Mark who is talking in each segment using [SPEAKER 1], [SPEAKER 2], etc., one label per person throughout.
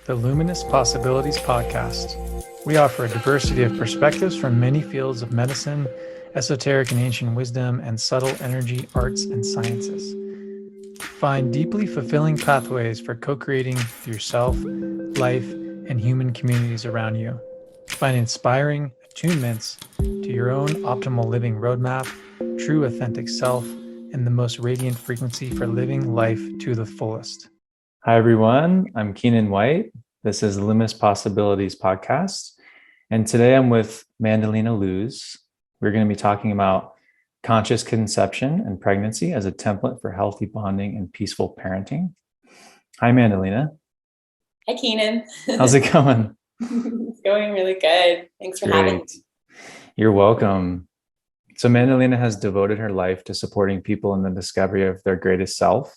[SPEAKER 1] the Luminous Possibilities Podcast. We offer a diversity of perspectives from many fields of medicine, esoteric and ancient wisdom, and subtle energy, arts, and sciences. Find deeply fulfilling pathways for co-creating yourself, life, and human communities around you. Find inspiring attunements to your own optimal living roadmap, true authentic self, and the most radiant frequency for living life to the fullest. Hi, everyone. I'm Keenan White. This is the Luminous Possibilities Podcast. And today I'm with Mandelena Luz. We're going to be talking about conscious conception and pregnancy as a template for healthy bonding and peaceful parenting. Hi, Mandelena.
[SPEAKER 2] Hi, Keenan.
[SPEAKER 1] How's it going?
[SPEAKER 2] It's going really good. Thanks for having me.
[SPEAKER 1] You're welcome. So Mandelena has devoted her life to supporting people in the discovery of their greatest self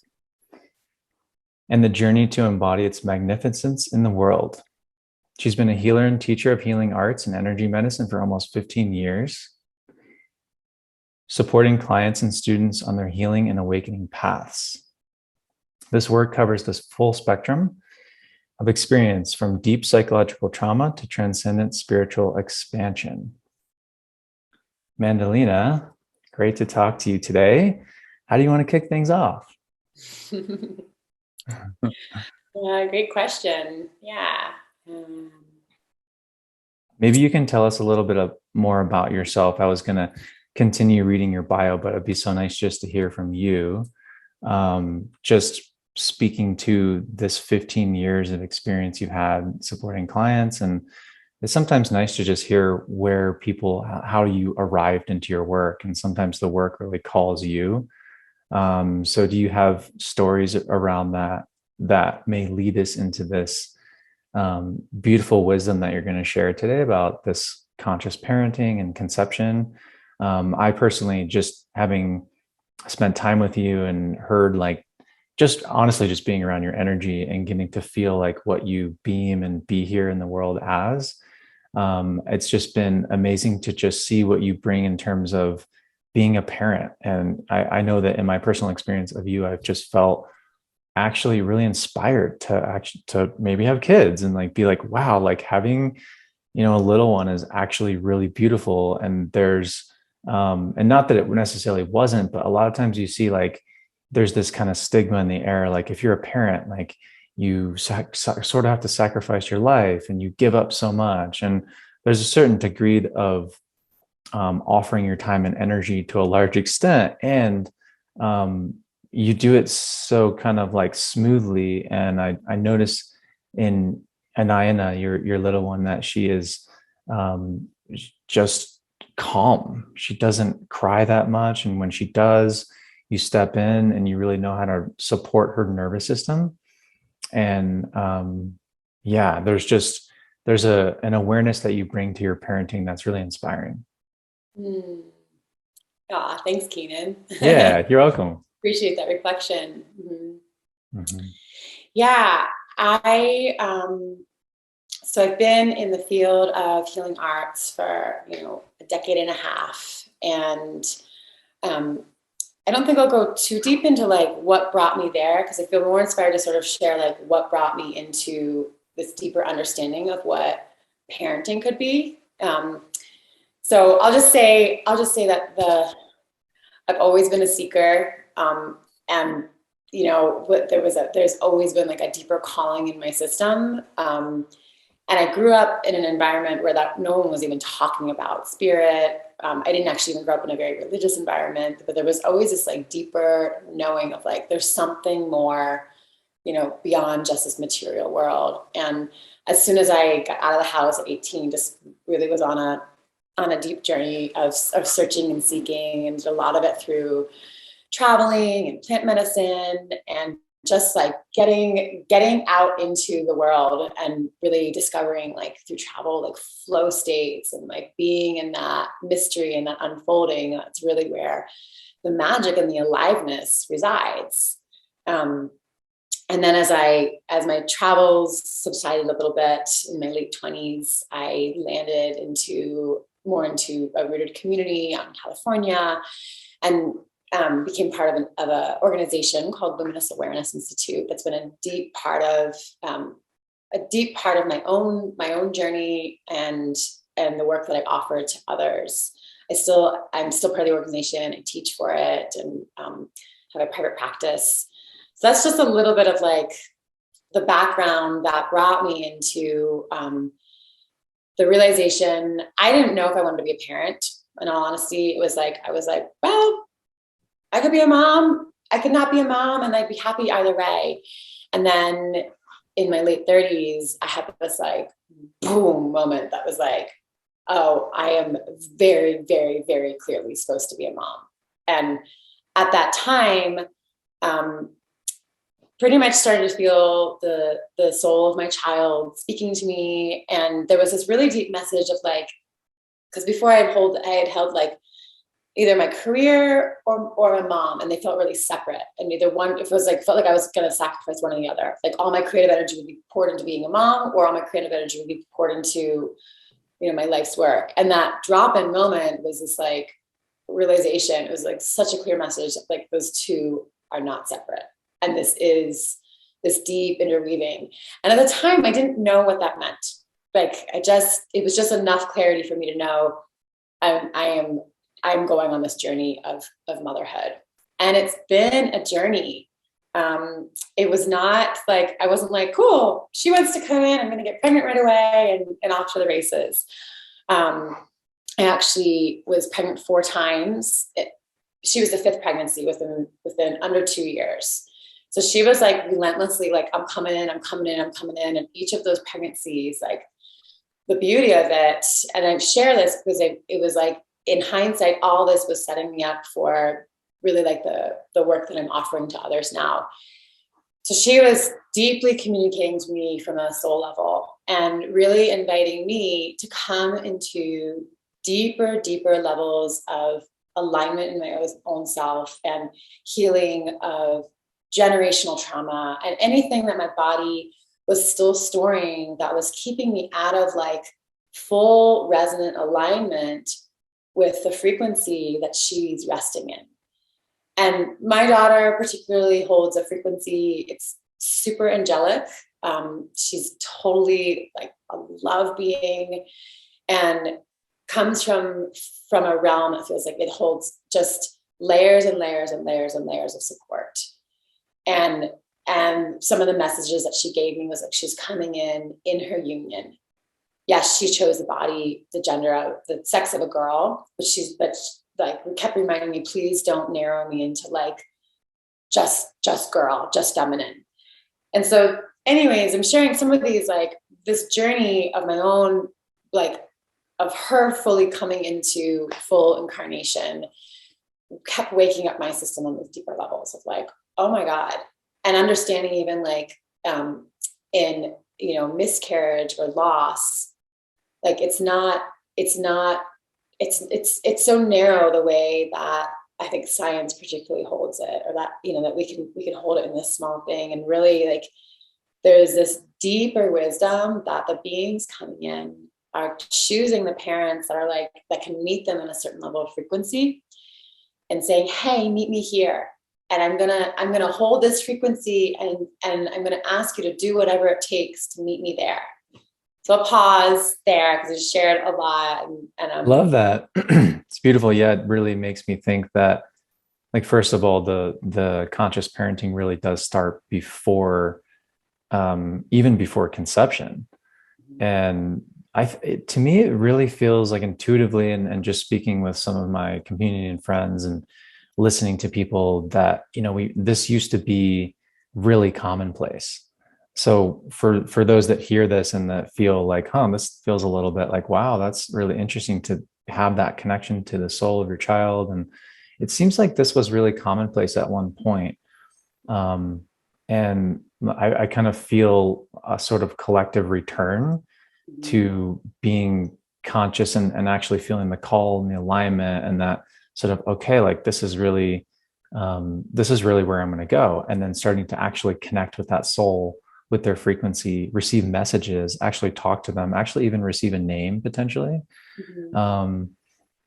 [SPEAKER 1] and the journey to embody its magnificence in the world. She's been a healer and teacher of healing arts and energy medicine for almost 15 years, supporting clients and students on their healing and awakening paths. This work covers this full spectrum of experience, from deep psychological trauma to transcendent spiritual expansion. Mandelena, great to talk to you today. How do you want to kick things off?
[SPEAKER 2] Great question. Yeah.
[SPEAKER 1] Maybe you can tell us a little bit more about yourself. I was going to continue reading your bio, but it'd be so nice just to hear from you. Just speaking to this 15 years of experience you've had supporting clients. And it's sometimes nice to just hear where people, how you arrived into your work. And sometimes the work really calls you. So do you have stories around that may lead us into this beautiful wisdom that you're going to share today about this conscious parenting and conception? I personally, just having spent time with you and heard, like, just honestly, just being around your energy and getting to feel like what you beam and be here in the world as, it's just been amazing to just see what you bring in terms of being a parent. And I know that in my personal experience of you, I've just felt actually really inspired to maybe have kids and like be like, wow, like having, a little one is actually really beautiful. And there's, and not that it necessarily wasn't, but a lot of times you see like, there's this kind of stigma in the air. Like if you're a parent, like you sort of have to sacrifice your life and you give up so much. And there's a certain degree of offering your time and energy to a large extent. And you do it so kind of like smoothly. And I notice in Anayana, your little one, that she is just calm. She doesn't cry that much. And when she does, you step in and you really know how to support her nervous system. And there's an awareness that you bring to your parenting that's really inspiring.
[SPEAKER 2] Thanks, Keenan.
[SPEAKER 1] Yeah, you're welcome.
[SPEAKER 2] Appreciate that reflection. Mm-hmm.
[SPEAKER 1] Mm-hmm.
[SPEAKER 2] Yeah, so I've been in the field of healing arts for, a decade and a half. And I don't think I'll go too deep into like what brought me there, because I feel more inspired to sort of share like what brought me into this deeper understanding of what parenting could be. So I'll just say that I've always been a seeker, and there's always been like a deeper calling in my system. And I grew up in an environment where that no one was even talking about spirit. I didn't actually even grow up in a very religious environment, but there was always this like deeper knowing of like, there's something more, beyond just this material world. And as soon as I got out of the house at 18, just really was on a deep journey of searching and seeking, and did a lot of it through traveling and plant medicine, and just like getting out into the world and really discovering, like through travel, like flow states and like being in that mystery and that unfolding. That's really where the magic and the aliveness resides. And then as my travels subsided a little bit in my late 20s, I landed into a rooted community out in California, and became part of an organization called Luminous Awareness Institute. That's been a deep part of a deep part of my own journey and the work that I offer to others. I'm still part of the organization. I teach for it and have a private practice. So that's just a little bit of like the background that brought me into the realization. I didn't know if I wanted to be a parent. In all honesty, I was like, well, I could be a mom. I could not be a mom, and I'd be happy either way. And then in my late 30s, I had this like boom moment that was like, oh, I am very, very, very clearly supposed to be a mom. And at that time, pretty much started to feel the soul of my child speaking to me. And there was this really deep message of like, because before I had held like either my career or my mom, and they felt really separate. And either one, if it was like, felt like I was going to sacrifice one or the other. Like all my creative energy would be poured into being a mom, or all my creative energy would be poured into, you know, my life's work. And that drop in moment was this like realization. It was like such a clear message. Like those two are not separate. And this is this deep interweaving. And at the time I didn't know what that meant. Like it was just enough clarity for me to know I'm going on this journey of motherhood. And it's been a journey. It was not like, I wasn't like, cool, she wants to come in, I'm going to get pregnant right away and off to the races. I actually was pregnant 4 times. She was the 5th pregnancy within under 2 years. So she was like relentlessly like, I'm coming in. And each of those pregnancies, like the beauty of it, and I share this because it was like, in hindsight, all this was setting me up for really like the work that I'm offering to others now. So she was deeply communicating to me from a soul level and really inviting me to come into deeper levels of alignment in my own self and healing of generational trauma and anything that my body was still storing that was keeping me out of like full resonant alignment with the frequency that she's resting in. And my daughter particularly holds a frequency, it's super angelic. She's totally like a love being and comes from a realm that feels like it holds just layers and layers and layers and layers of support. And some of the messages that she gave me was like, she's coming in her union. Yes, she chose the body, the gender, the sex of a girl, but like kept reminding me, please don't narrow me into like just girl, just feminine. And so anyways, I'm sharing some of these, like this journey of my own, like of her fully coming into full incarnation, kept waking up my system on those deeper levels of like, oh my God. And understanding even like in, you know, miscarriage or loss, like it's so narrow the way that I think science particularly holds it, or that, you know, that we can hold it in this small thing. And really like there's this deeper wisdom that the beings coming in are choosing the parents that are like, that can meet them in a certain level of frequency and saying, hey, meet me here. And I'm gonna hold this frequency and I'm gonna ask you to do whatever it takes to meet me there. So I'll pause there because I shared a lot. And
[SPEAKER 1] Love that. It's beautiful. Yeah, it really makes me think that, like, first of all, the conscious parenting really does start before, even before conception. And to me, it really feels like intuitively, and just speaking with some of my community and friends and listening to people that, you know, this used to be really commonplace. So for those that hear this and that feel like, this feels a little bit like, wow, that's really interesting to have that connection to the soul of your child. And it seems like this was really commonplace at one point. And I kind of feel a sort of collective return to being conscious and actually feeling the call and the alignment, and that sort of, okay, like this is really where I'm going to go. And then starting to actually connect with that soul, with their frequency, receive messages, actually talk to them, actually even receive a name potentially. And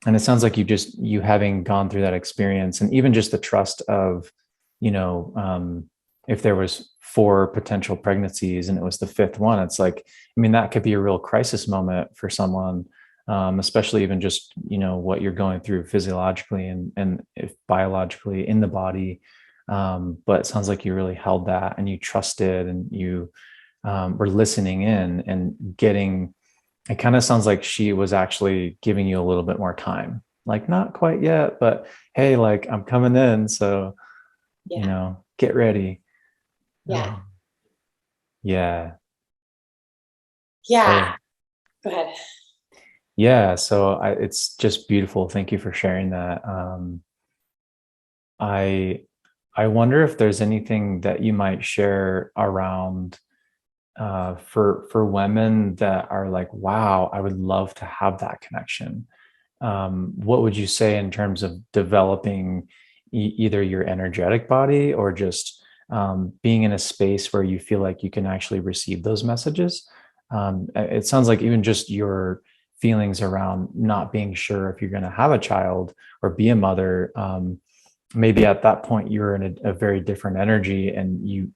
[SPEAKER 1] it sounds like you having gone through that experience, and even just the trust of, you know, if there was 4 potential pregnancies and it was the fifth one, it's like, I mean, that could be a real crisis moment for someone, especially even just, what you're going through physiologically and if biologically in the body. But it sounds like you really held that and you trusted and you were listening in and getting, it kind of sounds like she was actually giving you a little bit more time, like not quite yet, but hey, like I'm coming in. So,
[SPEAKER 2] Yeah.
[SPEAKER 1] get ready.
[SPEAKER 2] Yeah.
[SPEAKER 1] Yeah.
[SPEAKER 2] Yeah.
[SPEAKER 1] So
[SPEAKER 2] Go ahead.
[SPEAKER 1] yeah, so it's just beautiful. Thank you for sharing that. I I wonder if there's anything that you might share around for women that are like, wow, I would love to have that connection. What would you say in terms of developing either your energetic body or just being in a space where you feel like you can actually receive those messages? It sounds like even just your feelings around not being sure if you're going to have a child or be a mother. Maybe at that point you're in a very different energy, and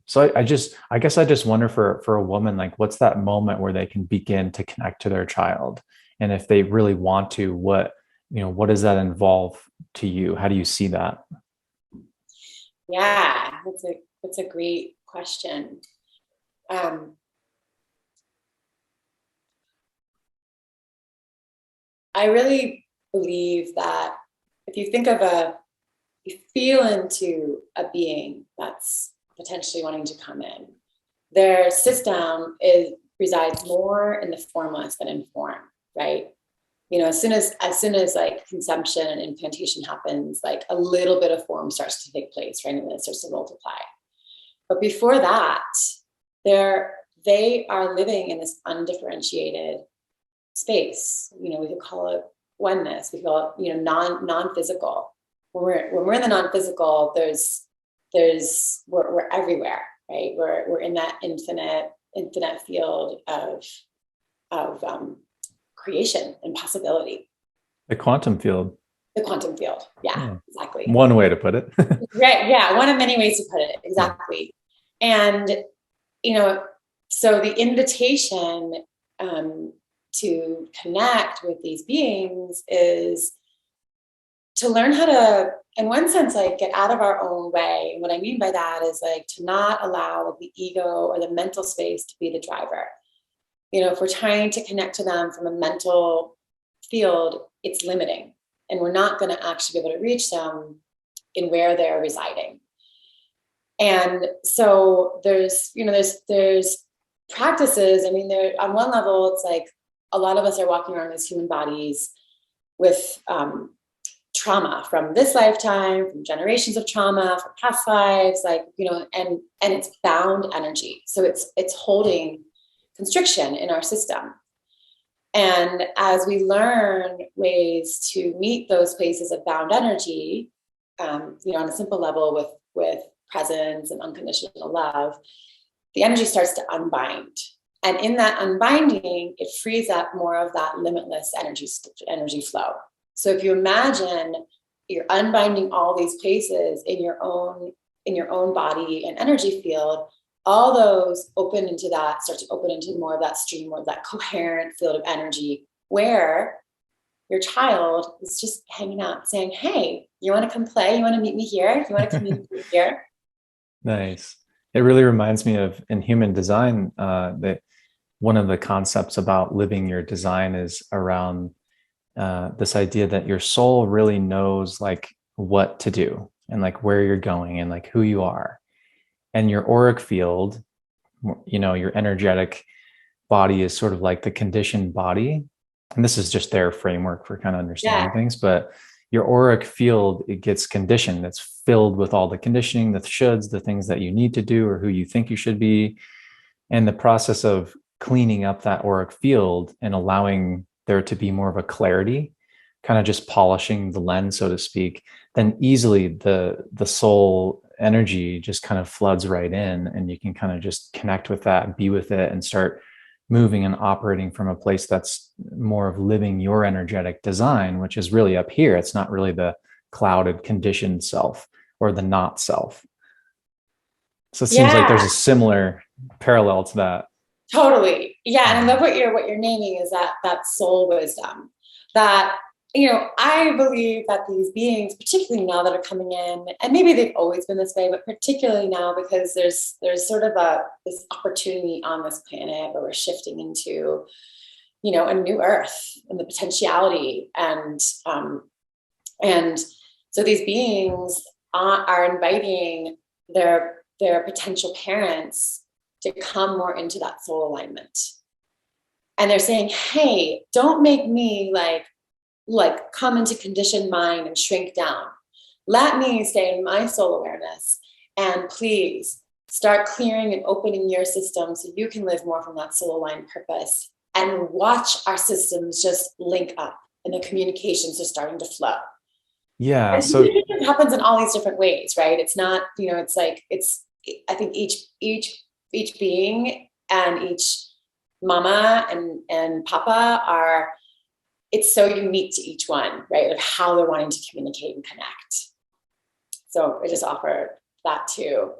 [SPEAKER 1] so I guess I just wonder for a woman, like what's that moment where they can begin to connect to their child? And if they really want to, what does that involve to you? How do you see that?
[SPEAKER 2] Yeah, that's a great question. Um, I really believe that if you think of you feel into a being that's potentially wanting to come in, their system resides more in the formless than in form, right? As soon as like conception and implantation happens, like a little bit of form starts to take place, right? And then it starts to multiply. But before that, they are living in this undifferentiated space. We could call it oneness. We call it, non-physical. When we're in the non-physical, we're everywhere, right? We're in that infinite field of creation and possibility.
[SPEAKER 1] The quantum field.
[SPEAKER 2] The quantum field. Yeah,
[SPEAKER 1] Yeah.
[SPEAKER 2] exactly.
[SPEAKER 1] One way to put it.
[SPEAKER 2] Right. Yeah. One of many ways to put it.
[SPEAKER 1] Yeah.
[SPEAKER 2] Exactly. And, you know, so the invitation to connect with these beings is to learn how to, in one sense, like get out of our own way. And what I mean by that is like to not allow like the ego or the mental space to be the driver. If we're trying to connect to them from a mental field, it's limiting. And we're not going to actually be able to reach them in where they're residing. And so there's practices. I mean, there on one level, it's like a lot of us are walking around as human bodies with trauma from this lifetime, from generations of trauma, from past lives, and it's bound energy. So it's holding constriction in our system. And as we learn ways to meet those places of bound energy, on a simple level with presence and unconditional love, the energy starts to unbind. And in that unbinding, it frees up more of that limitless energy flow. So if you imagine you're unbinding all these places in your own body and energy field, all those start to open into more of that stream, more of that coherent field of energy where your child is just hanging out saying, hey, you want to come play? You want to meet me here? You want to communicate here?
[SPEAKER 1] Nice. It really reminds me of in human design that one of the concepts about living your design is around this idea that your soul really knows like what to do and like where you're going and like who you are. And your auric field, your energetic body is sort of like the conditioned body. And this is just their framework for kind of understanding things. But your auric field, it gets conditioned. It's filled with all the conditioning, the shoulds, the things that you need to do or who you think you should be. And the process of cleaning up that auric field and allowing there to be more of a clarity, kind of just polishing the lens, so to speak, then easily the soul energy just kind of floods right in, and you can kind of just connect with that, be with it, and start moving and operating from a place that's more of living your energetic design, which is really up here. It's not really the clouded, conditioned self. or the not self. So it seems like there's
[SPEAKER 2] Yeah,
[SPEAKER 1] a similar parallel to that.
[SPEAKER 2] totally. Yeah, and I love what you're naming is that soul wisdom. That I believe that these beings, particularly now that are coming in, and maybe they've always been this way, but particularly now because there's sort of this opportunity on this planet where we're shifting into a new earth and the potentiality and so these beings are inviting their potential parents to come more into that soul alignment. And they're saying, hey, don't make me like come into conditioned mind and shrink down. Let me stay in my soul awareness, and please start clearing and opening your system so you can live more from that soul aligned purpose, and watch our systems just link up and the communications are starting to flow.
[SPEAKER 1] Yeah.
[SPEAKER 2] And
[SPEAKER 1] So
[SPEAKER 2] it happens in all these different ways, right? It's not, it's like I think each being and each mama and papa are, it's so unique to each one, right? Of how they're wanting to communicate and connect. So I just offer that too.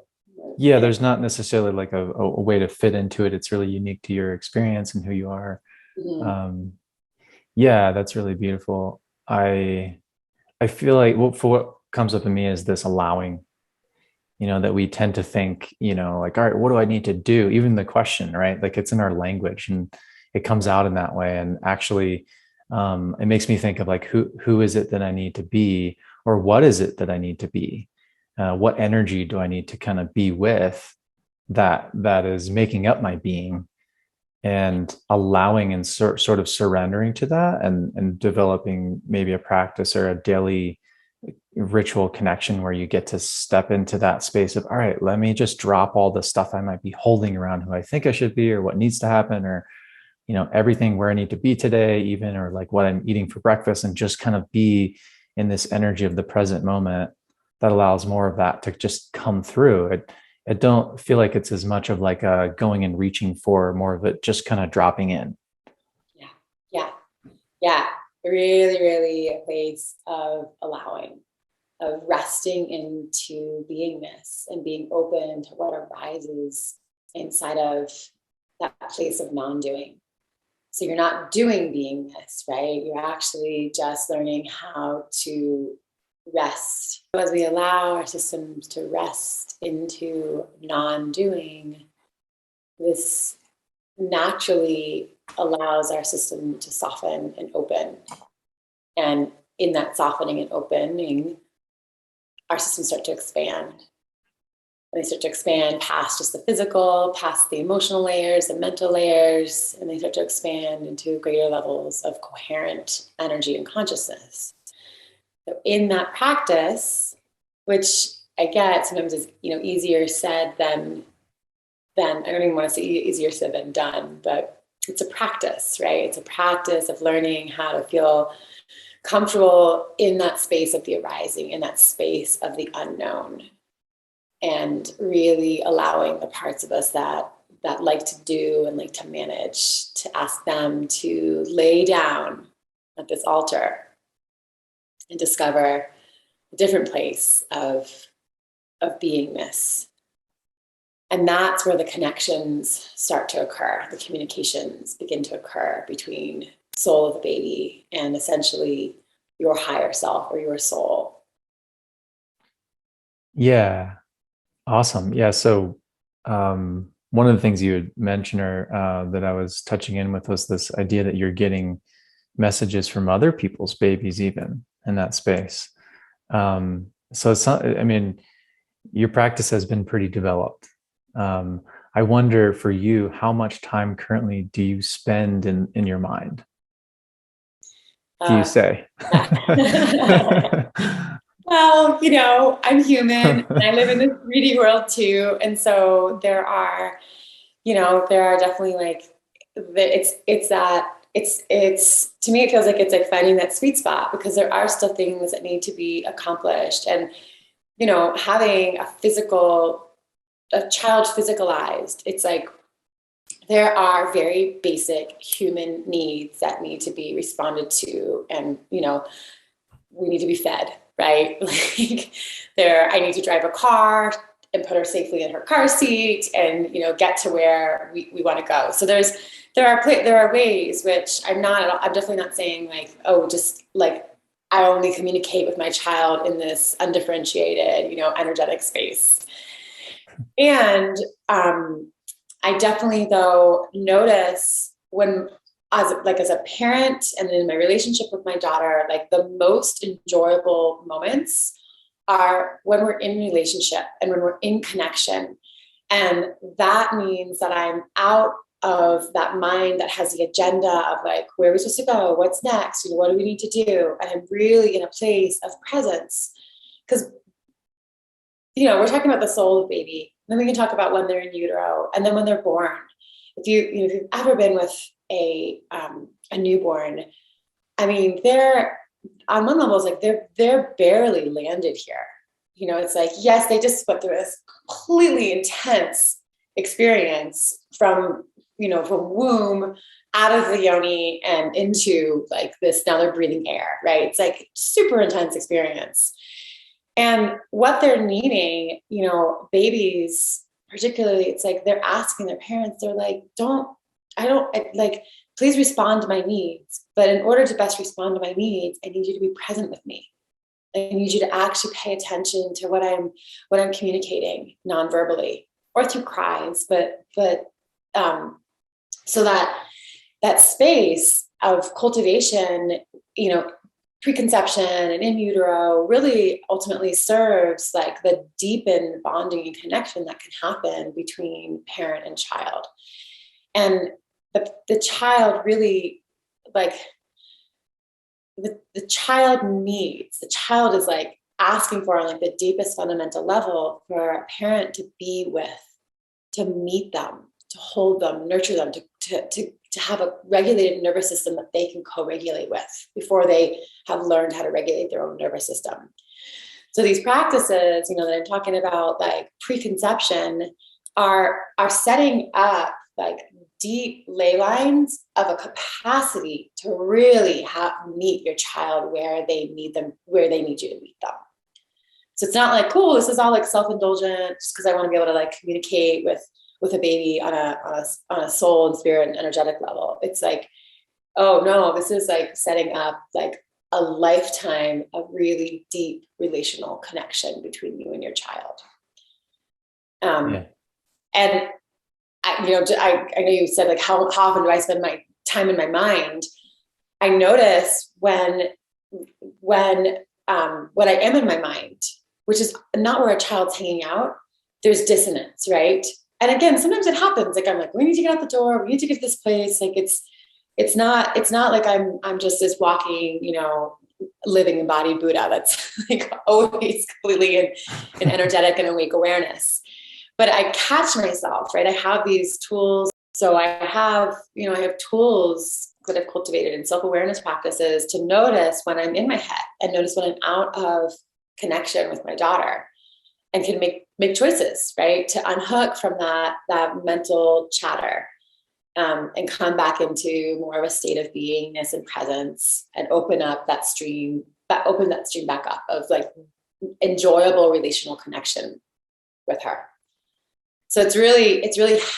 [SPEAKER 1] yeah, there's not necessarily like a way to fit into it. It's really unique to your experience and who you are.
[SPEAKER 2] Mhm.
[SPEAKER 1] Um, yeah, that's really beautiful. I feel like, well, for what comes up in me is this allowing, that we tend to think, like, all right, what do I need to do? Even the question, right? Like it's in our language and it comes out in that way. And actually, it makes me think of like, who is it that I need to be, or what is it that I need to be? What energy do I need to kind of be with that is making up my being, and allowing and sort of surrendering to that, and developing maybe a practice or a daily ritual connection where you get to step into that space of, all right, let me just drop all the stuff I might be holding around who I think I should be or what needs to happen, or everything where I need to be today, even, or like what I'm eating for breakfast, and just kind of be in this energy of the present moment that allows more of that to just come through. I don't feel like it's as much of like a going and reaching for, more of it just kind of dropping in.
[SPEAKER 2] Yeah, yeah, yeah. Really, really a place of allowing, of resting into beingness and being open to what arises inside of that place of non-doing. So you're not doing beingness, right? You're actually just learning how to rest. As we allow our systems to rest into non-doing, this naturally allows our system to soften and open. And in that softening and opening, our systems start to expand. And they start to expand past just the physical, past the emotional layers, the mental layers, and they start to expand into greater levels of coherent energy and consciousness. So in that practice, which I get sometimes is easier said than I don't even want to say easier said than done, but it's a practice, right? It's a practice of learning how to feel comfortable in that space of the arising, in that space of the unknown, and really allowing the parts of us that like to do and like to manage, to ask them to lay down at this altar and discover a different place of beingness. And that's where the connections start to occur. The communications begin to occur between soul of the baby and essentially your higher self or your soul.
[SPEAKER 1] Yeah. Awesome. Yeah. So, one of the things you had mentioned, or that I was touching in with, was this idea that you're getting messages from other people's babies, even in that space. So it's not, I mean, your practice has been pretty developed. I wonder for you, how much time currently do you spend in your mind? Do you
[SPEAKER 2] Uh,
[SPEAKER 1] say?
[SPEAKER 2] well, I'm human and I live in this 3D world too. And so there are definitely like, it's to me, it feels like it's like finding that sweet spot, because there are still things that need to be accomplished. And, having a child physicalized, it's like, there are very basic human needs that need to be responded to. And, we need to be fed. right? Like I need to drive a car and put her safely in her car seat and, you know, get to where we want to go. So there are ways, which I'm definitely not saying like, oh, just like I only communicate with my child in this undifferentiated, you know, energetic space. And I definitely though notice when as a parent and in my relationship with my daughter, like the most enjoyable moments are when we're in relationship and when we're in connection. And that means that I'm out of that mind that has the agenda of like, where are we supposed to go? What's next? You know, what do we need to do? And I'm really in a place of presence. Because, you know, we're talking about the soul of baby. Then we can talk about when they're in utero and then when they're born. If you've ever been with a newborn, I mean, they're on one level, it's like they're barely landed here. You know, it's like, yes, they just went through this completely intense experience from womb out of the yoni and into like this, now they're breathing air, right? It's like super intense experience. And what they're needing, you know, babies, particularly, it's like they're asking their parents, they're like, please respond to my needs. But in order to best respond to my needs, I need you to be present with me. I need you to actually pay attention to what I'm communicating non-verbally or through cries, but so that space of cultivation, you know, preconception and in utero really ultimately serves like the deepened bonding and connection that can happen between parent and child. And the child really, like, the child is like asking for on like the deepest fundamental level for a parent to be with, to meet them, to hold them, nurture them, to have a regulated nervous system that they can co-regulate with before they have learned how to regulate their own nervous system. So these practices, you know, that I'm talking about, like preconception, are setting up like deep ley lines of a capacity to really meet your child where they need you to meet them. So it's not like, cool, this is all like self-indulgent just because I want to be able to like communicate with a baby on a soul and spirit and energetic level. It's like, oh no, this is like setting up like a lifetime of really deep relational connection between you and your child. And I know you said like how often do I spend my time in my mind? I notice when I am in my mind, which is not where a child's hanging out, there's dissonance, right? And again, sometimes it happens. Like I'm like, we need to get out the door. We need to get to this place. Like it's not like I'm just this walking, you know, living embodied Buddha that's like always completely in energetic and awake awareness. But I catch myself, right? I have these tools. So I have tools that I've cultivated in self-awareness practices to notice when I'm in my head and notice when I'm out of connection with my daughter, and can make choices, right? To unhook from that mental chatter, and come back into more of a state of beingness and presence, and open that stream back up of like enjoyable relational connection with her. So it's really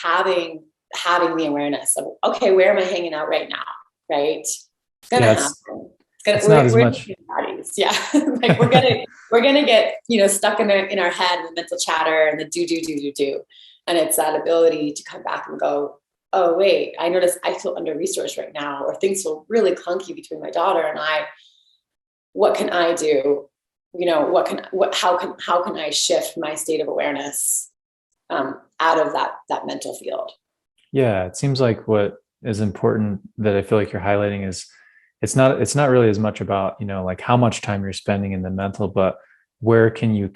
[SPEAKER 2] having the awareness of, okay, where am I hanging out right now? Right? It's gonna happen. We're much bodies. Yeah. Like we're gonna get, you know, stuck in our head, the mental chatter and the do. And it's that ability to come back and go, oh wait, I notice I feel under-resourced right now, or things feel really clunky between my daughter and I. What can I do? You know, how can I shift my state of awareness out of that mental field?
[SPEAKER 1] Yeah, it seems like what is important that I feel like you're highlighting is it's not really as much about, you know, like how much time you're spending in the mental, but where can you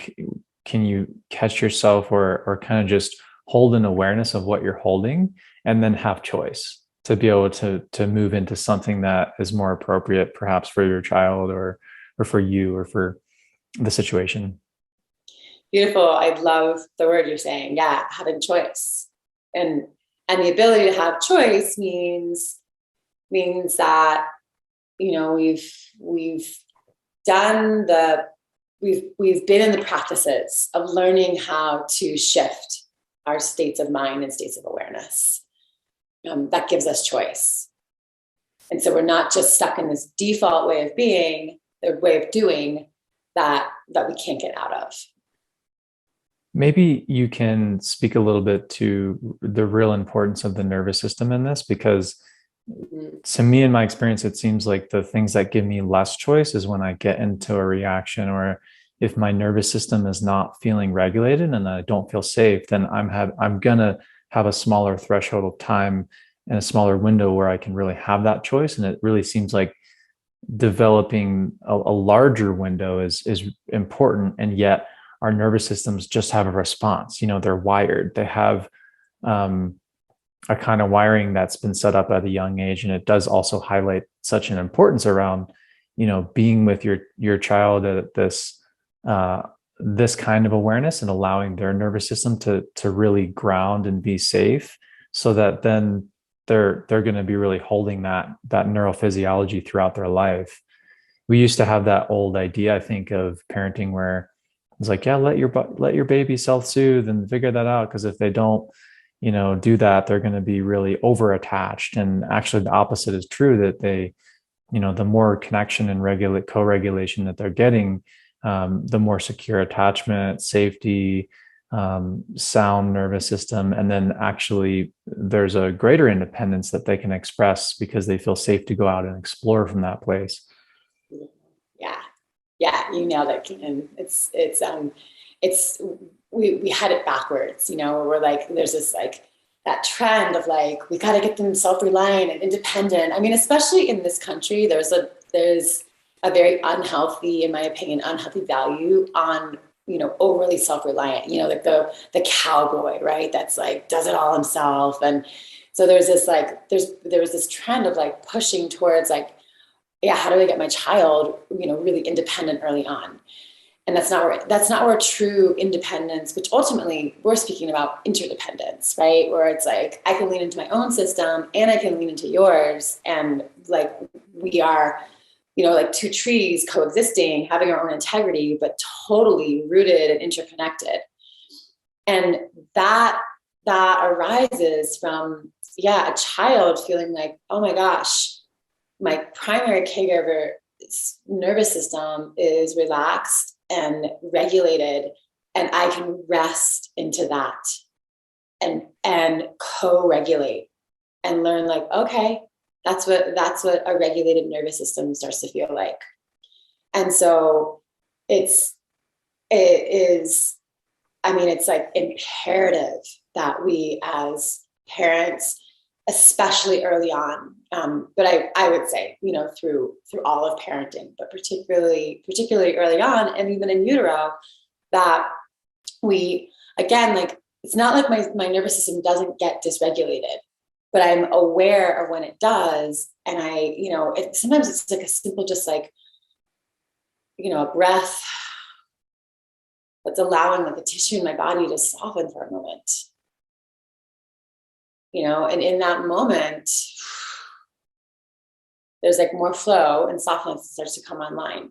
[SPEAKER 1] catch yourself or kind of just hold an awareness of what you're holding, and then have choice to be able to move into something that is more appropriate, perhaps for your child or for you or for the situation.
[SPEAKER 2] Beautiful. I love the word you're saying. Yeah, having choice, and the ability to have choice means that, you know, we've done the we've been in the practices of learning how to shift our states of mind and states of awareness. That gives us choice. And so we're not just stuck in this default way of being, the way of doing that we can't get out of.
[SPEAKER 1] Maybe you can speak a little bit to the real importance of the nervous system in this, because to me, in my experience, it seems like the things that give me less choice is when I get into a reaction, or if my nervous system is not feeling regulated and I don't feel safe, then I'm gonna have a smaller threshold of time and a smaller window where I can really have that choice. And it really seems like developing a larger window is important, and yet our nervous systems just have a response. They're wired. They have a kind of wiring that's been set up at a young age, and it does also highlight such an importance around being with your child at this kind of awareness, and allowing their nervous system to really ground and be safe, so that then they're going to be really holding that neurophysiology throughout their life. We used to have that old idea, I think, of parenting where it's like, yeah, let your baby self-soothe and figure that out, because if they don't do that, they're going to be really over attached. And actually the opposite is true, that they the more connection and co-regulation that they're getting, the more secure attachment, safety, sound nervous system, and then actually there's a greater independence that they can express because they feel safe to go out and explore from that place.
[SPEAKER 2] Yeah, you nailed it. And it's we had it backwards, we're like, there's this like that trend of like, we got to get them self-reliant and independent. I mean, especially in this country, there's a very unhealthy, in my opinion, unhealthy value on, overly self-reliant, like the cowboy, right? That's like, does it all himself. And so there's this like, there was this trend of like pushing towards like, yeah, how do I get my child, really independent early on? And that's not where true independence, which ultimately we're speaking about interdependence, right? Where it's like, I can lean into my own system and I can lean into yours. And like, we are, like two trees coexisting, having our own integrity, but totally rooted and interconnected. And that arises from, a child feeling like, oh my gosh, my primary caregiver nervous system is relaxed and regulated, and I can rest into that and co-regulate and learn like, okay, that's what a regulated nervous system starts to feel like. And so it is, it's like imperative that we as parents, especially early on, but I would say, through all of parenting, but particularly early on, and even in utero, that we, again, like, it's not like my nervous system doesn't get dysregulated, but I'm aware of when it does. And sometimes it's like a simple, just like, a breath that's allowing like the tissue in my body to soften for a moment. And in that moment, there's like more flow and softness starts to come online.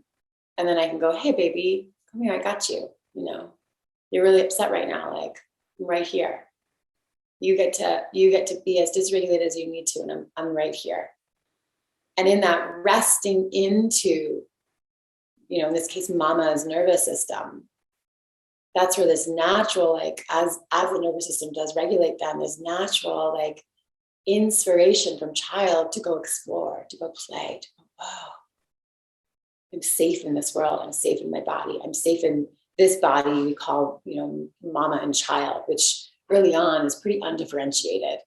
[SPEAKER 2] And then I can go, hey, baby, come here, I got you. You're really upset right now. Like, I'm right here. You get to be as dysregulated as you need to, and I'm right here. And in that resting into, in this case, mama's nervous system, that's where this natural, like, as the nervous system does regulate them, this natural, like, inspiration from child to go explore, to go play, to go, oh, I'm safe in this world. I'm safe in my body. I'm safe in this body we call, mama and child, which early on is pretty undifferentiated.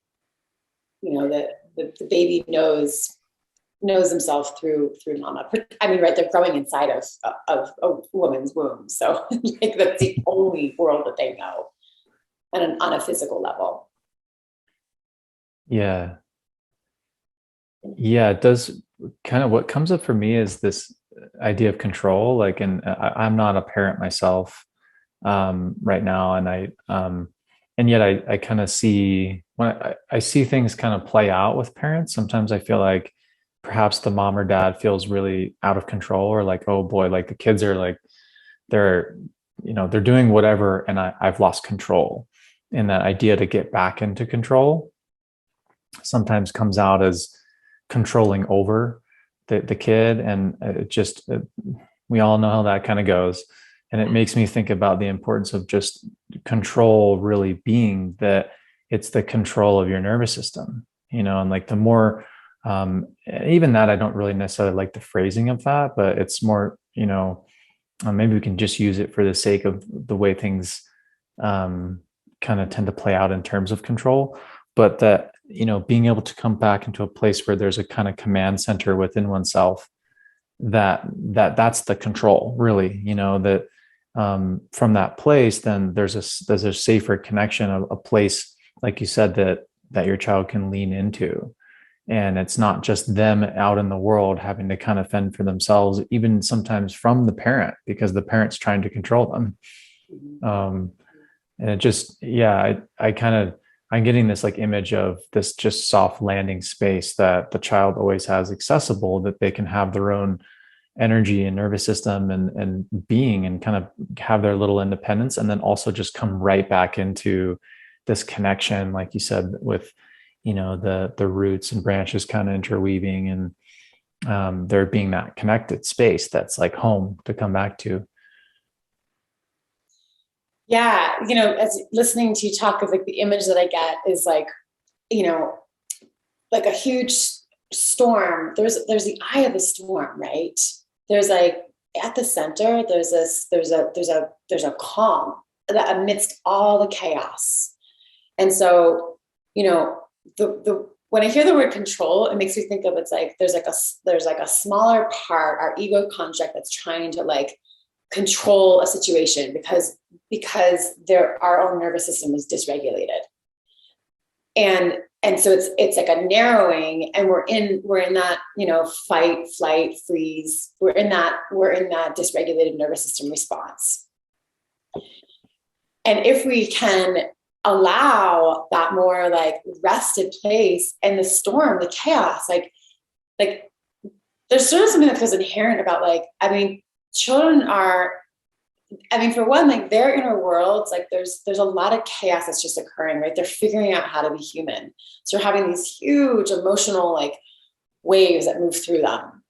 [SPEAKER 2] The baby knows himself through mama. Right, they're growing inside of a woman's womb. So like, that's the only world that they know on a physical level.
[SPEAKER 1] Yeah. It does. Kind of what comes up for me is this idea of control. Like, and I'm not a parent myself right now. And yet I kind of see, when I see things kind of play out with parents, sometimes I feel like perhaps the mom or dad feels really out of control, or like, oh boy, like the kids are like they're, they're doing whatever, and I've lost control. And that idea to get back into control sometimes comes out as controlling over the kid. And we all know how that kind of goes. And it makes me think about the importance of just control really being that it's the control of your nervous system, and like the more, even that, I don't really necessarily like the phrasing of that, but it's more, maybe we can just use it for the sake of the way things kind of tend to play out in terms of control. But that, being able to come back into a place where there's a kind of command center within oneself, that's the control, really, that from that place, then there's a safer connection, a place, like you said, that your child can lean into. And it's not just them out in the world having to kind of fend for themselves, even sometimes from the parent, because the parent's trying to control them. And it just, yeah, I'm getting this like image of this just soft landing space that the child always has accessible, that they can have their own energy and nervous system and being, and kind of have their little independence, and then also just come right back into this connection, like you said, with, the roots and branches kind of interweaving, and there being that connected space that's like home to come back to.
[SPEAKER 2] Yeah, as listening to you talk, of like the image that I get is like, like a huge storm. There's the eye of the storm, right? There's like at the center, there's a calm that amidst all the chaos. And so, the when I hear the word control, it makes me think of, it's like there's like a smaller part, our ego construct, that's trying to like control a situation because our own nervous system is dysregulated. And so it's like a narrowing, and we're in that, fight, flight, freeze. We're in that dysregulated nervous system response. And if we can allow that more like rested place, and the storm, the chaos, like there's sort of something that feels inherent about, like, children are, for one, like their inner worlds, like there's a lot of chaos that's just occurring, right? They're figuring out how to be human. So we're having these huge emotional like waves that move through them.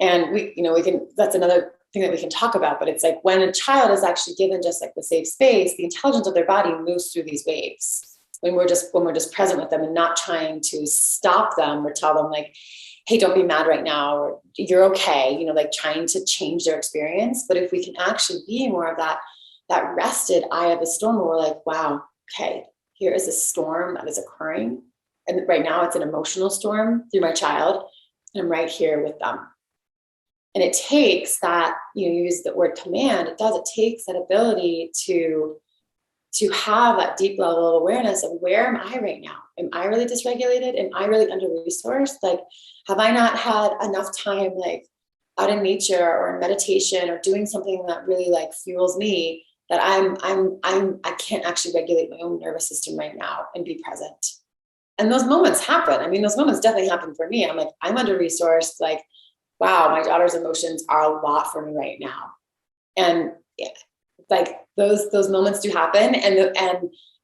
[SPEAKER 2] And we can, that's another thing that we can talk about, but it's like when a child is actually given just like the safe space, the intelligence of their body moves through these waves. When we're just present with them and not trying to stop them or tell them like, hey, don't be mad right now, or you're okay, like trying to change their experience. But if we can actually be more of that rested eye of the storm, where we're like, wow, okay, here is a storm that is occurring. And right now it's an emotional storm through my child, and I'm right here with them. And it takes that, you use the word command, it takes that ability to have that deep level of awareness of, where am I right now? Am I really dysregulated? Am I really under-resourced? Like, have I not had enough time, like out in nature or in meditation or doing something that really like fuels me, that I can't actually regulate my own nervous system right now and be present. And those moments happen. Those moments definitely happen for me. I'm like, I'm under-resourced. Like, wow, my daughter's emotions are a lot for me right now. And yeah, like those moments do happen, and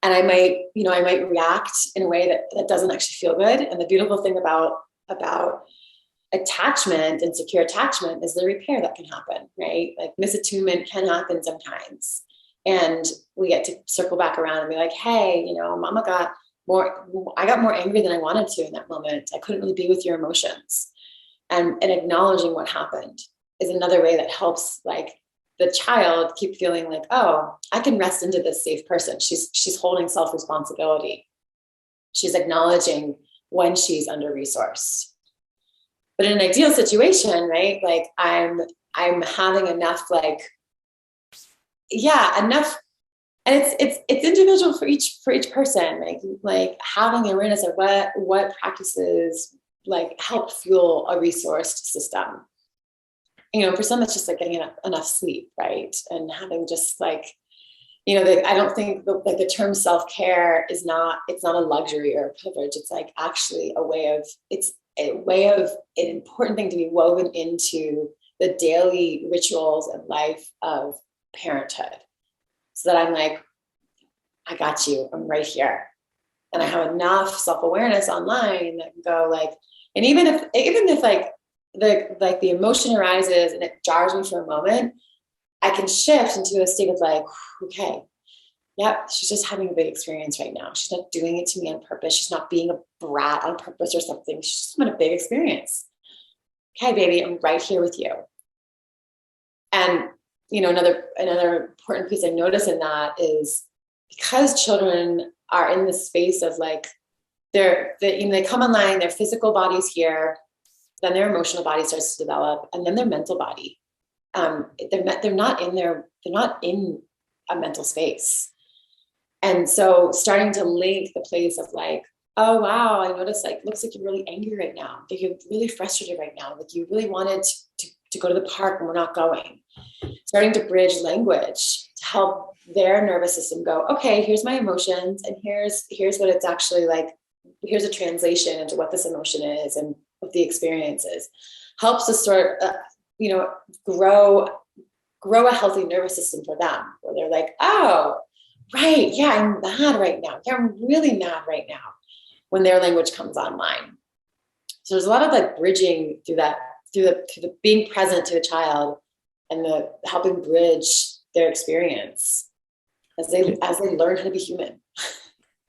[SPEAKER 2] I might react in a way that doesn't actually feel good. And the beautiful thing about attachment and secure attachment is the repair that can happen, right? Like misattunement can happen sometimes, and we get to circle back around and be like, hey, mama I got more angry than I wanted to in that moment. I couldn't really be with your emotions. And acknowledging what happened is another way that helps like the child keep feeling like, oh, I can rest into this safe person. She's holding self-responsibility. She's acknowledging when she's under-resourced. But in an ideal situation, right? Like I'm having enough, like, yeah, enough. And it's individual for each person. Like having awareness of what practices like help fuel a resourced system. For some, it's just like getting enough sleep, right? And having just like, I don't think the term self-care it's not a luxury or a privilege. It's like actually an important thing to be woven into the daily rituals and life of parenthood, so that I'm like, I got you, I'm right here. And I have enough self-awareness online that can go like, and even if like the emotion arises and it jars me for a moment, I can shift into a state of like, okay, yep, she's just having a big experience right now. She's not doing it to me on purpose. She's not being a brat on purpose or something. She's just having a big experience. Okay, baby, I'm right here with you. And another important piece I notice in that is, because children are in this space of like, they come online, their physical body's here, then their emotional body starts to develop, and then their mental body. They're not in a mental space. And so starting to link the place of like, oh wow, I noticed, like, looks like you're really angry right now. Like, you're really frustrated right now. Like, you really wanted to go to the park and we're not going. Starting to bridge language to help their nervous system go, okay, here's my emotions, and here's what it's actually like. Here's a translation into what this emotion is and what the experience is. Helps us sort of, grow a healthy nervous system for them, where they're like, oh, right, yeah, I'm mad right now. Yeah, I'm really mad right now, when their language comes online. So there's a lot of like bridging through the being present to a child, and the helping bridge their experience as they learn how to be human.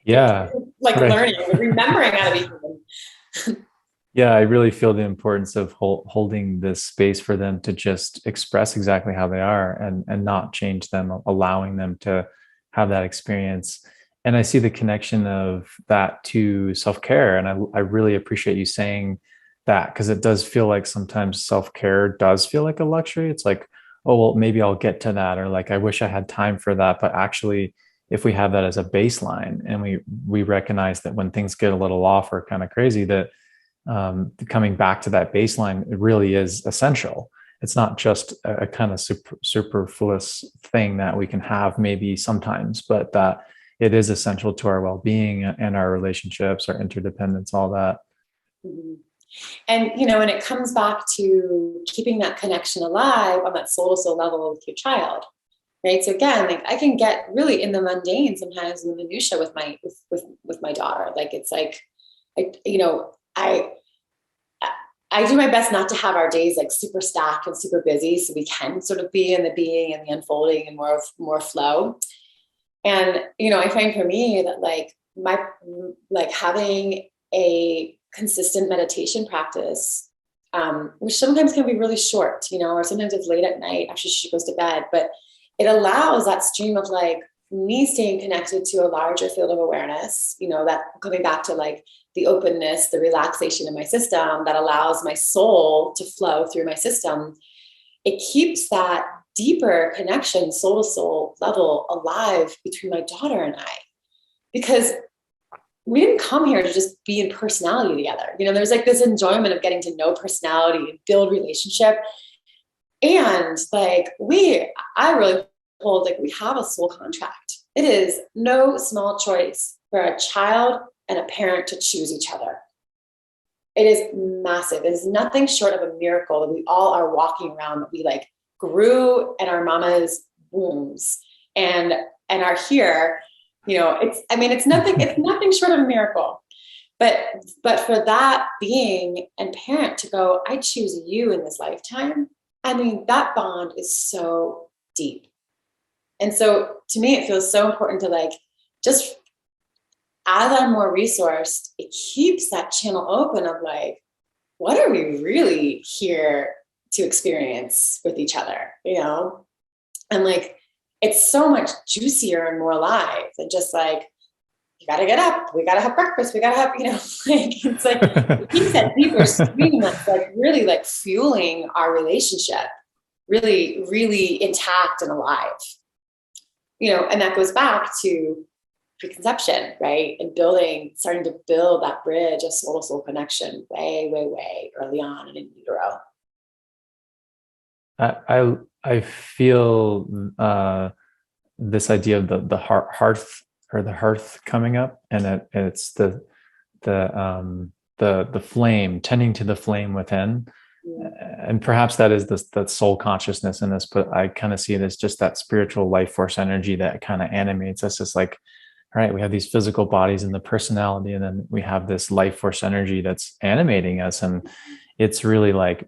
[SPEAKER 1] Yeah.
[SPEAKER 2] Like
[SPEAKER 1] Right.
[SPEAKER 2] learning, remembering how to be human.
[SPEAKER 1] Yeah, I really feel the importance of holding this space for them to just express exactly how they are, and not change them, allowing them to have that experience. And I see the connection of that to self-care. And I really appreciate you saying that, because it does feel like sometimes self-care does feel like a luxury. It's like, oh, well, maybe I'll get to that, or like, I wish I had time for that. But actually, if we have that as a baseline, and we recognize that when things get a little off or kind of crazy, that coming back to that baseline, it really is essential. It's not just a kind of superfluous thing that we can have maybe sometimes, but that it is essential to our well-being and our relationships, our interdependence, all that.
[SPEAKER 2] Mm-hmm. And when it comes back to keeping that connection alive on that soul to soul level with your child, right? So again, like, I can get really in the mundane sometimes, in the minutia with my daughter. Like, it's like, I do my best not to have our days like super stacked and super busy, so we can sort of be in the being and the unfolding and more flow. And I find for me that like having a consistent meditation practice, which sometimes can be really short, or sometimes it's late at night after she goes to bed, but it allows that stream of like me staying connected to a larger field of awareness, that coming back to like the openness, the relaxation in my system that allows my soul to flow through my system. It keeps that deeper connection, soul to soul level alive between my daughter and I, because we didn't come here to just be in personality together. There's like this enjoyment of getting to know personality and build relationship. And like I really hold like we have a soul contract. It is no small choice for a child and a parent to choose each other. It is massive. It is nothing short of a miracle that we all are walking around, that we like grew in our mama's wombs and are here. It's nothing short of a miracle. But for that being and parent to go, I choose you in this lifetime. That bond is so deep. And so to me, it feels so important to like, just as I'm more resourced, it keeps that channel open of like, what are we really here to experience with each other, And like, it's so much juicier and more alive than just like, you got to get up, we got to have breakfast, we got to have, like, it's like, it keeps that deeper stream that's like really like fueling our relationship, really, really intact and alive, and that goes back to preconception, right? And starting to build that bridge of soul to soul connection way early on and in utero.
[SPEAKER 1] I feel this idea of the hearth, or the hearth coming up, and it's the flame, tending to the flame within. And perhaps that is the soul consciousness in this, but I kind of see it as just that spiritual life force energy that kind of animates us. It's like, all right, we have these physical bodies and the personality, and then we have this life force energy that's animating us. And it's really like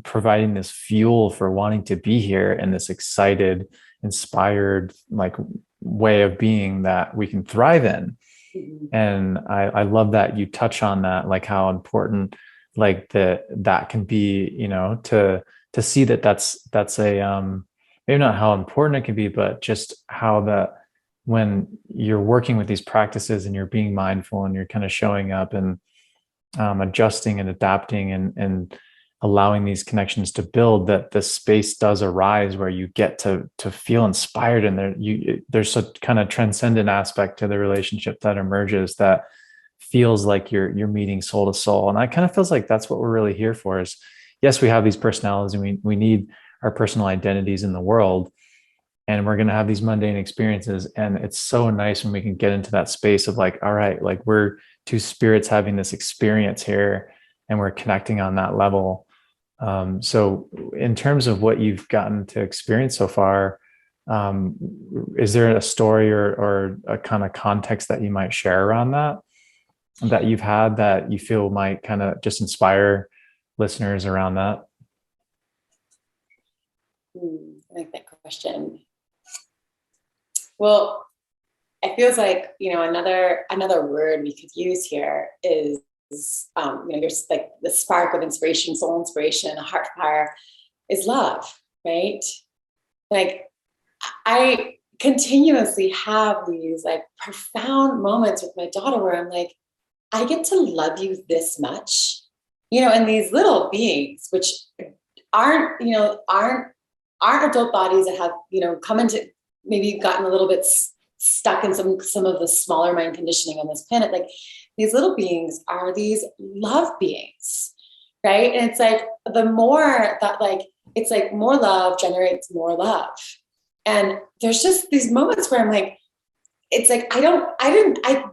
[SPEAKER 1] providing this fuel for wanting to be here and this excited, inspired, like way of being that we can thrive in. And I love that you touch on that, like how important like that can be, to see that that's a maybe not how important it can be, but just how that when you're working with these practices and you're being mindful and you're kind of showing up and adjusting and adapting and allowing these connections to build, that the space does arise where you get to feel inspired, and there's a kind of transcendent aspect to the relationship that emerges that feels like you're meeting soul to soul. And I kind of feels like that's what we're really here for. Is yes, we have these personalities and we need our personal identities in the world, and we're going to have these mundane experiences, and it's so nice when we can get into that space of like, all right, like we're two spirits having this experience here and we're connecting on that level. So in terms of what you've gotten to experience so far, is there a story or a kind of context that you might share around that you've had that you feel might kind of just inspire listeners around that?
[SPEAKER 2] I like that question. Well, it feels like, another word we could use here is, there's like the spark of inspiration, soul inspiration, a heart fire is love, right? Like I continuously have these like profound moments with my daughter where I'm like, I get to love you this much, and these little beings, which aren't adult bodies that have, come into, maybe gotten a little bit stuck in some of the smaller mind conditioning on this planet. Like these little beings are these love beings, right? And it's like the more that, like, it's like more love generates more love. And there's just these moments where I'm like, it's like, I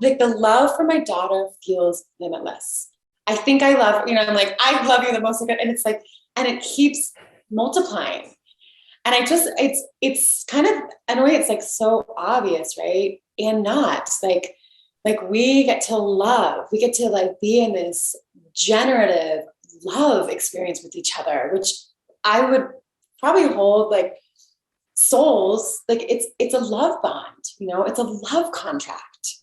[SPEAKER 2] like the love for my daughter feels limitless. I think I love, I'm like, I love you the most. And it's like, and it keeps multiplying. And it's kind of, in a way, it's like so obvious, right? And not like we get to love, we get to like be in this generative love experience with each other, which I would probably hold like souls, like it's a love bond, it's a love contract.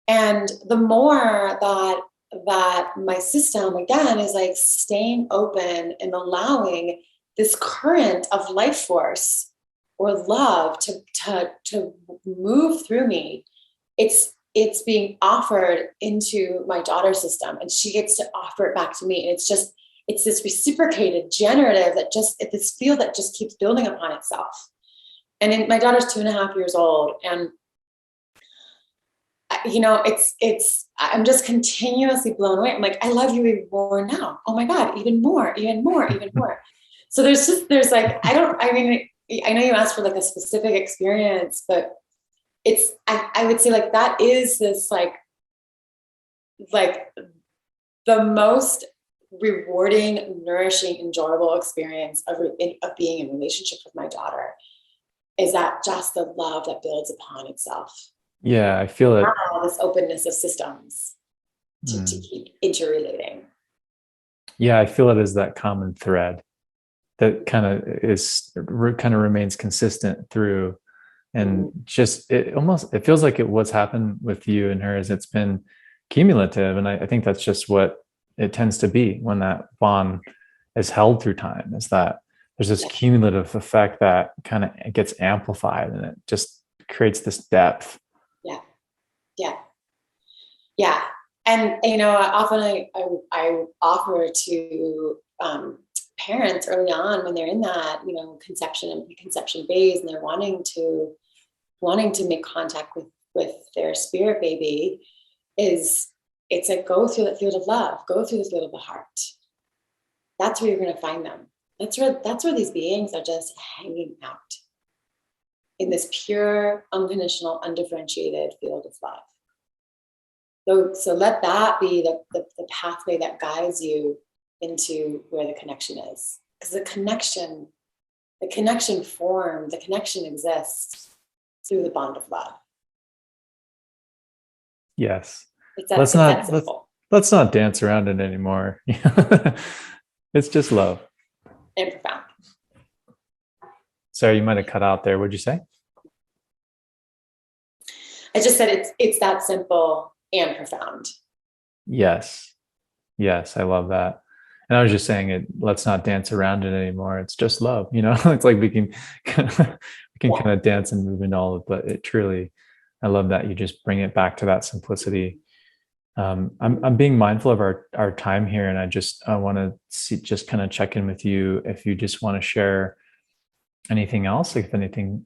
[SPEAKER 2] And the more that my system again is like staying open and allowing this current of life force or love to move through me, it's being offered into my daughter's system, and she gets to offer it back to me. And it's this reciprocated generative that this field that just keeps building upon itself. And my daughter's 2.5 years old, and I'm just continuously blown away. I'm like, I love you even more now. Oh my God, even more, even more, even more. So there's like, I know you asked for like a specific experience, but I would say like that is this like the most rewarding, nourishing, enjoyable experience of being in relationship with my daughter, is that just the love that builds upon itself.
[SPEAKER 1] Yeah, I feel it.
[SPEAKER 2] This openness of systems to keep interrelating.
[SPEAKER 1] Yeah, I feel it as that common thread that kind of remains consistent through. And just it feels like what's happened with you and her is it's been cumulative. And I think that's just what it tends to be when that bond is held through time, is that there's this cumulative effect that kind of gets amplified, and it just creates this depth.
[SPEAKER 2] Yeah. And often I offer to parents early on when they're in that conception phase, and they're wanting to make contact with their spirit baby, it's like, go through the field of love, go through the field of the heart. That's where you're going to find them. That's where these beings are just hanging out, in this pure, unconditional, undifferentiated field of love. So let that be the pathway that guides you into where the connection is. Because the connection exists through the bond of love.
[SPEAKER 1] Yes.
[SPEAKER 2] It's that simple.
[SPEAKER 1] Let's not dance around it anymore. It's just love.
[SPEAKER 2] And profound.
[SPEAKER 1] Sorry, you might have cut out there. What'd you say?
[SPEAKER 2] I just said it's that simple and profound.
[SPEAKER 1] Yes. Yes, I love that. And I was just saying it, let's not dance around it anymore. It's just love, It's like we can kind of dance and move into all of it, but it truly, I love that you just bring it back to that simplicity. I'm being mindful of our time here, and I want to just kind of check in with you if you just want to share anything else, like if anything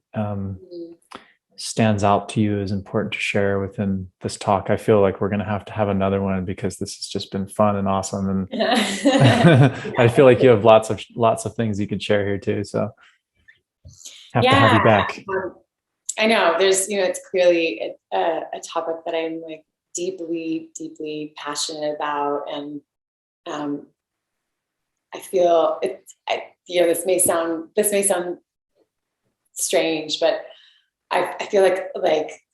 [SPEAKER 1] stands out to you as important to share within this talk. I feel like we're going to have another one because this has just been fun and awesome, and I feel like you have lots of things you could share here too. So have to have you back.
[SPEAKER 2] I know there's, it's clearly a topic that I'm like deeply, deeply passionate about, and I feel this may sound strange, but I feel like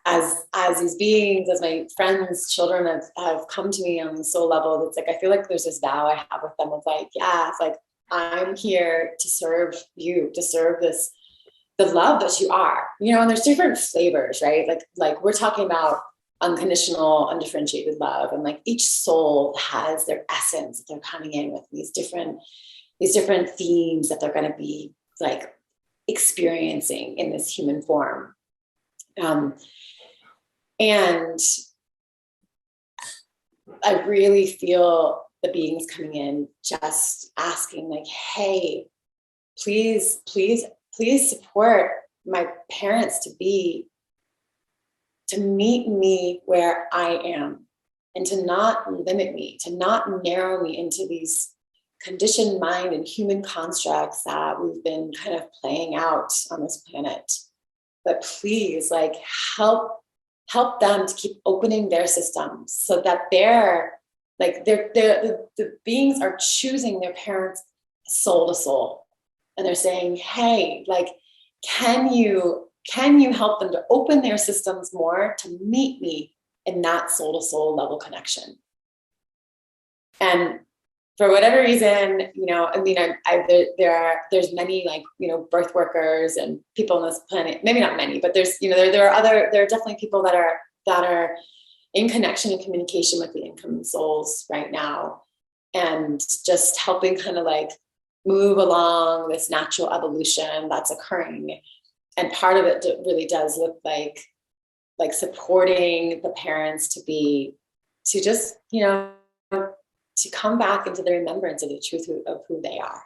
[SPEAKER 2] as these beings, as my friends, children have come to me on the soul level, it's like I feel like there's this vow I have with them of like, yeah, it's like I'm here to serve you, to serve the love that you are, and there's different flavors, right? Like we're talking about unconditional, undifferentiated love, and like each soul has their essence that they're coming in with, these different themes that they're going to be like experiencing in this human form. And I really feel the beings coming in just asking like, hey, please support my parents to meet me where I am, and to not limit me, to not narrow me into these conditioned mind and human constructs that we've been kind of playing out on this planet. But please, like, help them to keep opening their systems so that the beings are choosing their parents soul to soul, and they're saying, hey, like, can you help them to open their systems more to meet me in that soul to soul level connection? And for whatever reason, there's many, like, birth workers and people on this planet, maybe not many, but there's, there are definitely people that are in connection and communication with the incoming souls right now, and just helping kind of like move along this natural evolution that's occurring. And part of it really does look like supporting the parents to just, to come back into the remembrance of the truth of who they are.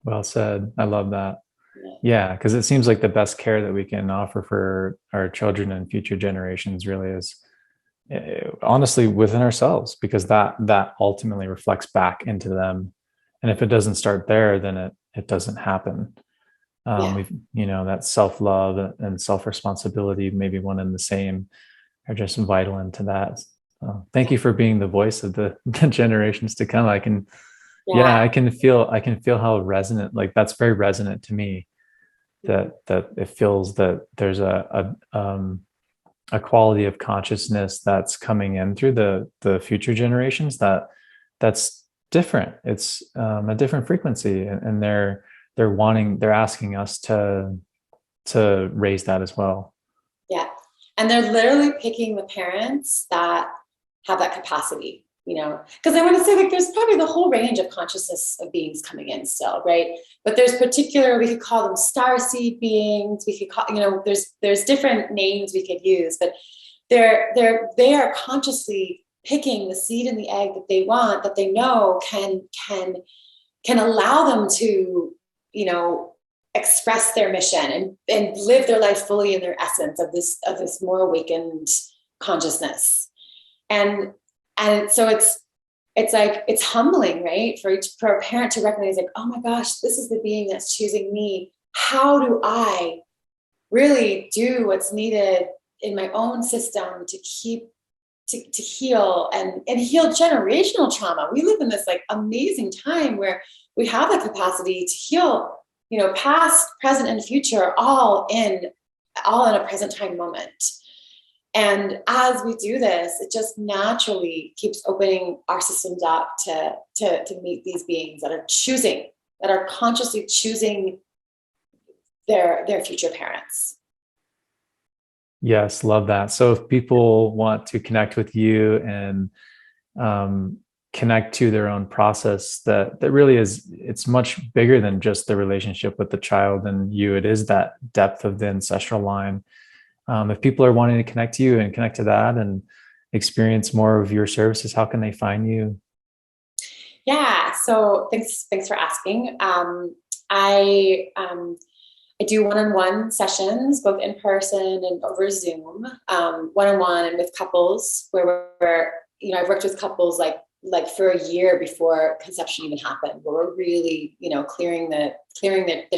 [SPEAKER 1] Well said. I love that. Yeah, because it seems like the best care that we can offer for our children and future generations really is honestly within ourselves, because that ultimately reflects back into them. And if it doesn't start there, then it doesn't happen. We've, that self-love and self-responsibility, maybe one and the same, are just vital into that. Thank you for being the voice of the generations to come. I can feel how resonant, like that's very resonant to me, that it feels that there's a quality of consciousness that's coming in through the future generations that's different. It's a different frequency, and they're asking us to raise that as well.
[SPEAKER 2] Yeah. And they're literally picking the parents that have that capacity, because I want to say, like, there's probably the whole range of consciousness of beings coming in still, right? But there's we could call them starseed beings. We could call, there's different names we could use, but they are consciously picking the seed and the egg that they want, that they know can allow them to, express their mission and live their life fully in their essence of this more awakened consciousness. And so it's like, it's humbling, right? For a parent to recognize, like, oh my gosh, this is the being that's choosing me. How do I really do what's needed in my own system to to heal and heal generational trauma. We live in this like amazing time where we have the capacity to heal, you know, past, present, and future all in a present time moment. And as we do this, it just naturally keeps opening our systems up to meet these beings that are choosing, that are consciously choosing their future parents.
[SPEAKER 1] Yes, love that. So if people want to connect with you and connect to their own process, that really is, it's much bigger than just the relationship with the child and you. It is that depth of the ancestral line. If people are wanting to connect to you and connect to that and experience more of your services, how can they find you?
[SPEAKER 2] Yeah, so thanks for asking. I do one-on-one sessions, both in person and over Zoom, one-on-one and with couples where you know, I've worked with couples like for a year before conception even happened, where we're really, you know, clearing the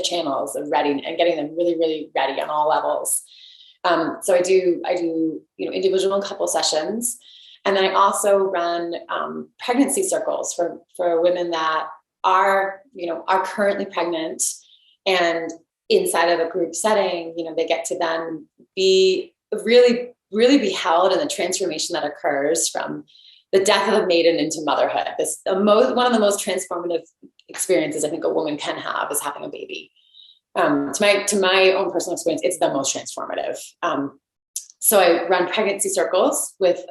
[SPEAKER 2] channels of ready and getting them really, really ready on all levels. So I do, you know, individual and couple sessions. And then I also run pregnancy circles for women that are, you know, are currently pregnant, and inside of a group setting, you know, they get to then be really, really be held in the transformation that occurs from the death of a maiden into motherhood. One of the most transformative experiences I think a woman can have is having a baby. To my own personal experience, it's the most transformative. So I run pregnancy circles with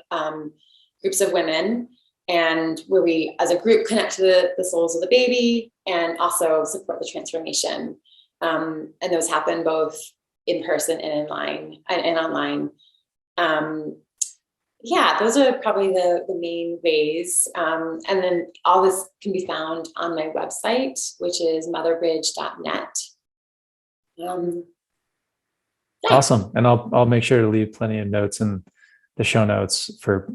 [SPEAKER 2] groups of women, and where we as a group connect to the souls of the baby and also support the transformation. And those happen both in person and online. Yeah, those are probably the main ways. And then all this can be found on my website, which is motherbridge.net. Yeah.
[SPEAKER 1] Awesome. And I'll make sure to leave plenty of notes in the show notes for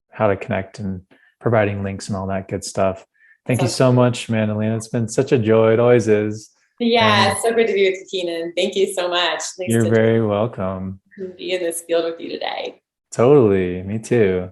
[SPEAKER 1] how to connect and providing links and all that good stuff. Thank you so much, Mandalena. It's been such a joy. It always is.
[SPEAKER 2] Yeah, it's so good to be with you, Keenan. Thank you so much. Thanks.
[SPEAKER 1] You're very welcome.
[SPEAKER 2] Be in this field with you today.
[SPEAKER 1] Totally. Me too.